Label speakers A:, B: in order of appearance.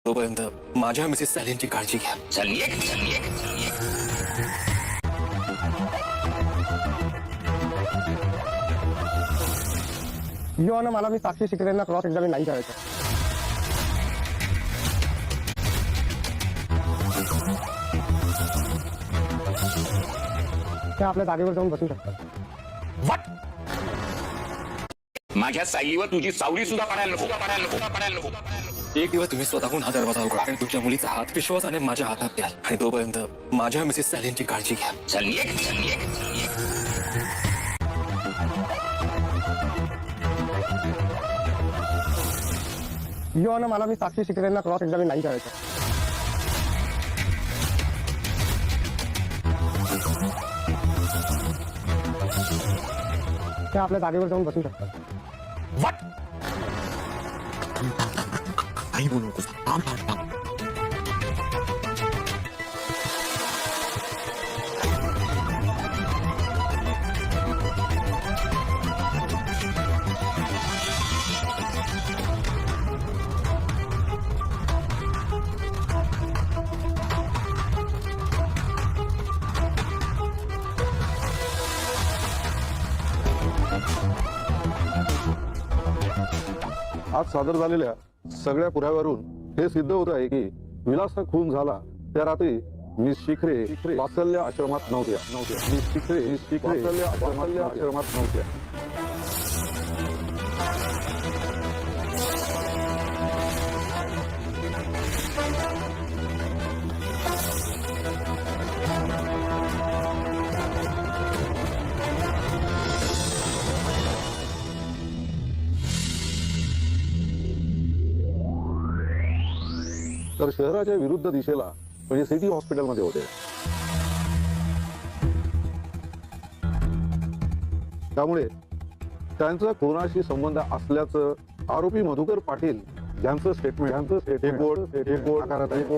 A: तोपर्यंत माझ्या मिसेस सॅलीनची काळजी घ्या.
B: मला मी साक्षी शिकलेला क्रॉस एक्झामिन नाही करायचं. ते आपल्या जागेवर जाऊन बसू शकतात.
C: माझ्या सायलीवर तुझी सावली सुद्धा पडायला नको.
A: एक दिवस तुम्ही स्वतःहून हा दरवाजा उघडा आणि तुमच्या मुलीचा हात विश्वासाने माझ्या हातात द्याल आणि तोपर्यंत माझ्या मिसेस सॅलीनची काळजी घ्या.
B: मला मी साक्षी शिकलेला क्रॉस एक्झामिन नाही करायचं. ते आपल्या जागेवर जाऊन बसू शकतात.
D: आज सादर झालेल्या सगळ्या पुराव्यावरून हे सिद्ध होत आहे की विलासचा खून झाला त्या रात्री मिस शिखरे वात्सल्य आश्रमात नव्हत्या. मिस शिखरे वात्सल्य आश्रमात नव्हत्या. तर शहराच्या विरुद्ध दिशेला म्हणजे सिटी हॉस्पिटलमध्ये होते. त्यामुळे त्यांचा खुनाशी संबंध असल्याचं आरोपी मधुकर पाटील यांचं स्टेटमेंट आकारत आहे.